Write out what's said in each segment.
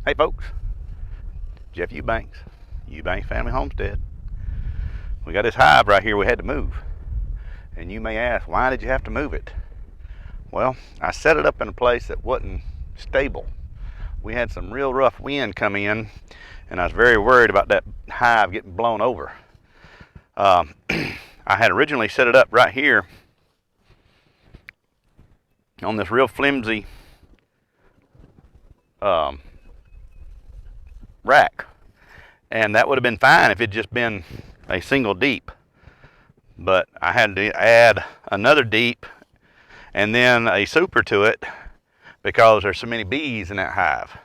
Hey folks, Jeff Eubanks, Eubanks Family Homestead. We got this hive right here we had to move. And you may ask, why did you have to move it? Well, I set it up in a place that wasn't stable. We had some real rough wind come in, and I was very worried about that hive getting blown over. I had originally set it up right here on this real flimsy rack, and that would have been fine if it just been a single deep, but I had to add another deep and then a super to it because there's so many bees in that hive.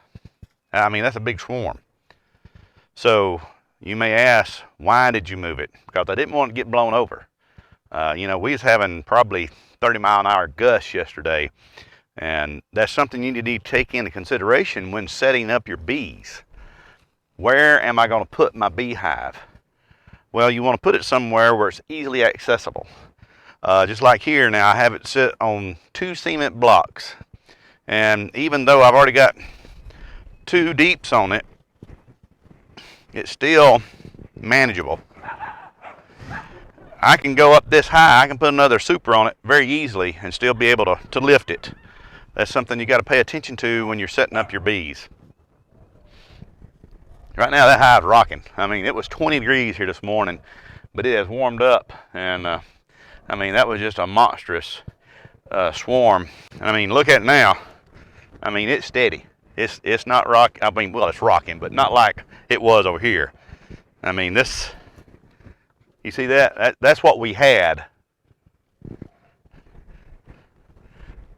I mean, that's a big swarm. So you may ask, why did you move it? Because I didn't want it to get blown over. We was having probably 30-mile-an-hour gusts yesterday, and that's something you need to take into consideration when setting up your bees. Where am I going to put my beehive? Well, you want to put it somewhere where it's easily accessible. Just like here now, I have it sit on 2 cement blocks. And even though I've already got 2 deeps on it, it's still manageable. I can go up this high, I can put another super on it very easily and still be able to lift it. That's something you got to pay attention to when you're setting up your bees. Right now that hive's rocking. I mean, it was 20 degrees here this morning, but it has warmed up, and I mean, that was just a monstrous swarm. I mean, look at it now. I mean, it's steady. It's not rock. I mean, well, it's rocking, but not like it was over here. I mean, this. You see that? That's what we had.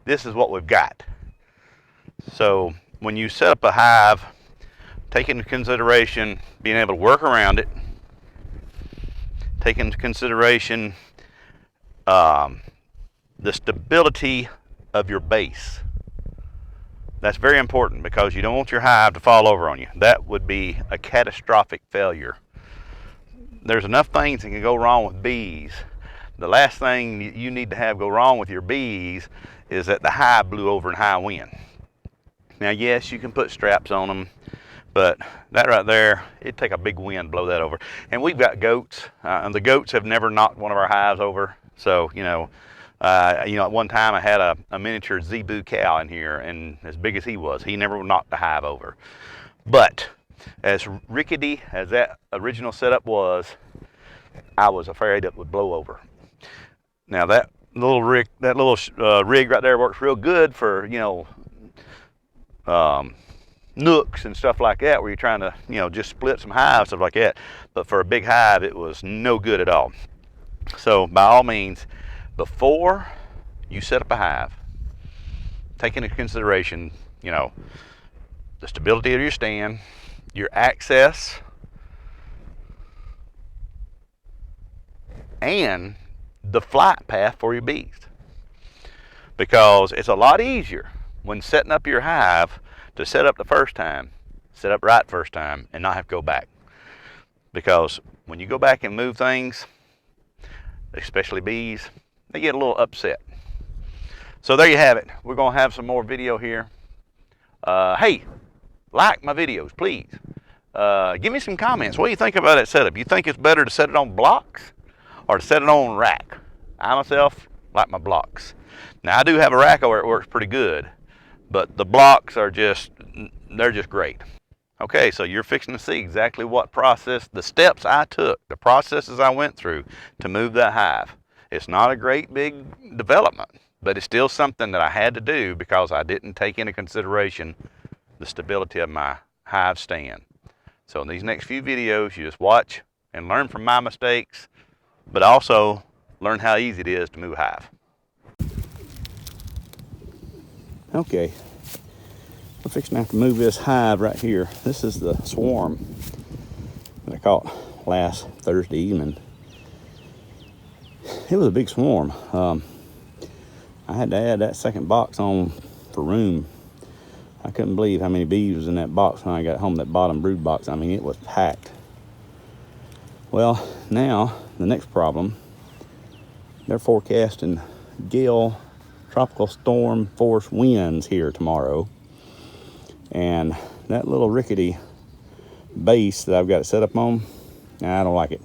This is what we've got. So when you set up a hive, take into consideration being able to work around it. Take into consideration the stability of your base. That's very important because you don't want your hive to fall over on you. That would be a catastrophic failure. There's enough things that can go wrong with bees. The last thing you need to have go wrong with your bees is that the hive blew over in high wind. Now, yes, you can put straps on them, but that right there, it'd take a big wind to blow that over. And we've got goats, and the goats have never knocked one of our hives over. So, at one time I had a miniature zebu cow in here, and as big as he was, he never knocked the hive over. But as rickety as that original setup was, I was afraid it would blow over. Now that little rig right there works real good for nooks and stuff like that, where you're trying to just split some hives, stuff like that. But for a big hive, it was no good at all. So by all means, before you set up a hive, take into consideration the stability of your stand, your access, and the flight path for your bees. Because it's a lot easier when setting up your hive to set up the first time, set up right first time, and not have to go back. Because when you go back and move things, especially bees, they get a little upset. So there you have it. We're going to have some more video here. Hey, like my videos, please. Give me some comments. What do you think about that setup? You think it's better to set it on blocks or to set it on rack? I myself like my blocks. Now I do have a rack where it works pretty good, but the blocks are they're just great. Okay, so you're fixing to see exactly what process, the steps I took, the processes I went through to move that hive. It's not a great big development, but it's still something that I had to do because I didn't take into consideration the stability of my hive stand. So in these next few videos, you just watch and learn from my mistakes, but also learn how easy it is to move a hive. Okay, we're fixing to have to move this hive right here. This is the swarm that I caught last Thursday evening. It was a big swarm. I had to add that second box on for room. I couldn't believe how many bees was in that box when I got home, that bottom brood box. I mean, it was packed. Well, now the next problem, they're forecasting gale, tropical storm force winds here tomorrow. And that little rickety base that I've got it set up on, I don't like it.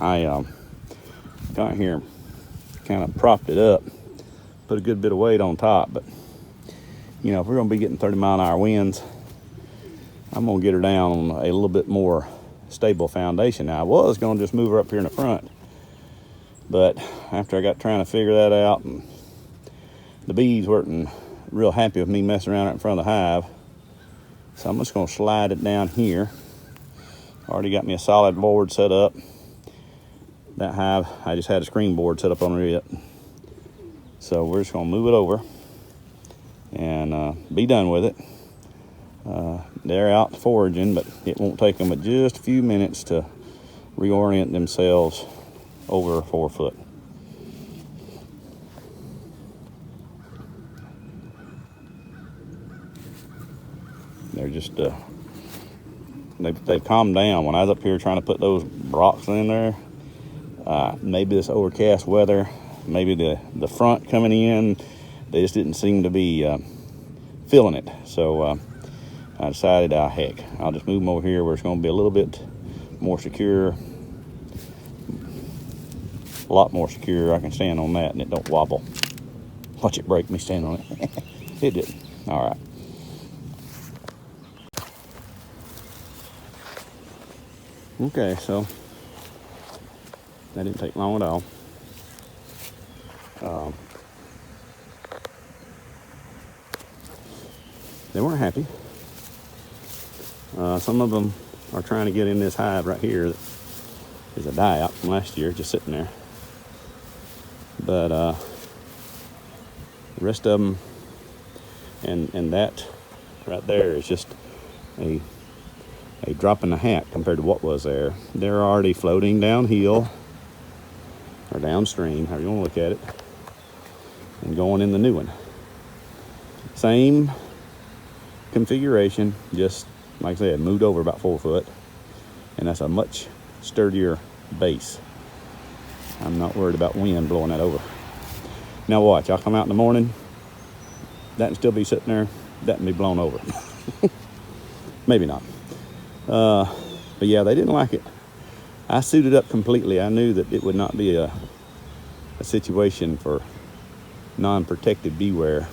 I got here, kind of propped it up, put a good bit of weight on top, but you know, if we're gonna be getting 30-mile-an-hour winds, I'm gonna get her down on a little bit more stable foundation. Now I was gonna just move her up here in the front, but after I got trying to figure that out, and the bees weren't real happy with me messing around right in front of the hive, so I'm just gonna slide it down here. Already got me a solid board set up. That hive, I just had a screen board set up on it. So we're just gonna move it over and be done with it. They're out foraging, but it won't take them but just a few minutes to reorient themselves over 4 foot. They're just, they've calmed down. When I was up here trying to put those rocks in there, maybe this overcast weather, maybe the front coming in, they just didn't seem to be feeling it. So I decided, heck, I'll just move them over here where it's going to be a little bit more secure. A lot more secure. I can stand on that and it don't wobble. Watch it break me standing on it. It didn't. All right. Okay, so that didn't take long at all. They weren't happy. Some of them are trying to get in this hive right here. That is a die out from last year, just sitting there. But the rest of them, and that right there is just a drop in the hat compared to what was there. They're already floating downhill or downstream, however you want to look at it, and going in the new one. Same configuration, just like I said, moved over about 4 foot, and that's a much sturdier base. I'm not worried about wind blowing that over. Now watch, I'll come out in the morning, that can still be sitting there, that can be blown over. Maybe not. But yeah, they didn't like it. I suited up completely. I knew that it would not be a situation for non-protected beeware.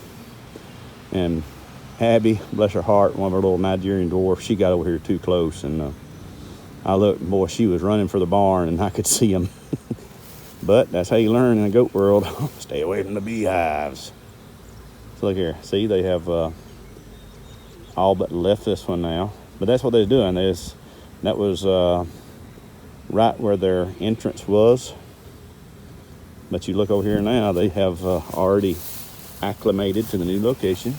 And Abby, bless her heart, one of our little Nigerian dwarfs, she got over here too close, and I looked, boy, she was running for the barn, and I could see them. But that's how you learn in the goat world. Stay away from the beehives. So look here, see, they have all but left this one now. But that's what they're doing. That was right where their entrance was. But you look over here now, they have already acclimated to the new location.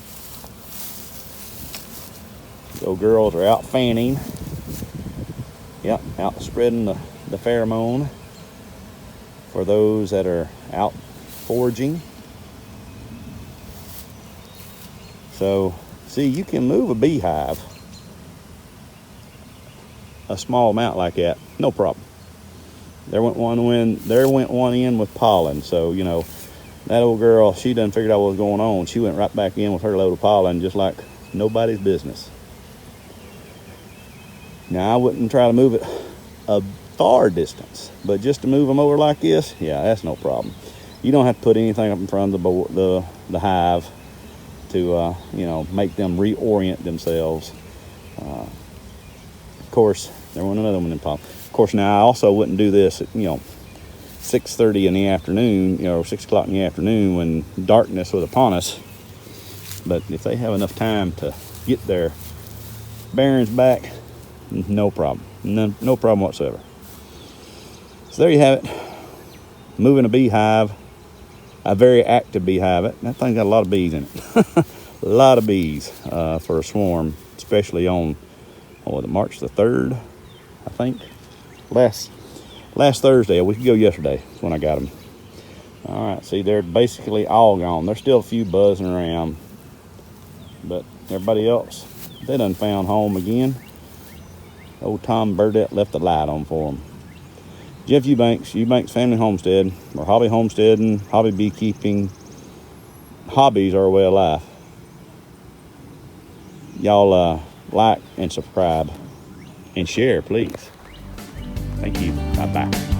The old girls are out fanning. Yep, out spreading the pheromone for those that are out foraging. So, see, you can move a beehive a small amount like that, no problem. There went one in with pollen. So, you know, that old girl, she done figured out what was going on. She went right back in with her load of pollen just like nobody's business. Now, I wouldn't try to move it a far distance, but just to move them over like this, yeah, that's no problem. You don't have to put anything up in front of the hive to, you know, make them reorient themselves. Of course, there went another one in pollen. Of course, now I also wouldn't do this at, you know, 6:30 in the afternoon, you know, or 6 o'clock in the afternoon when darkness was upon us. But if they have enough time to get their bearings back, no problem. No problem whatsoever. So there you have it. Moving a beehive, a very active beehive. That thing got a lot of bees in it. A lot of bees for a swarm, especially on March the 3rd, I think. Last Thursday, a week ago yesterday, is when I got them. All right, see, they're basically all gone. There's still a few buzzing around, but everybody else, they done found home again. Old Tom Burdette left the light on for them. Jeff Eubanks Family Homestead, or hobby homesteading, hobby beekeeping. Hobbies are a way of life. y'all like and subscribe and share, please. Thank you. Bye-bye.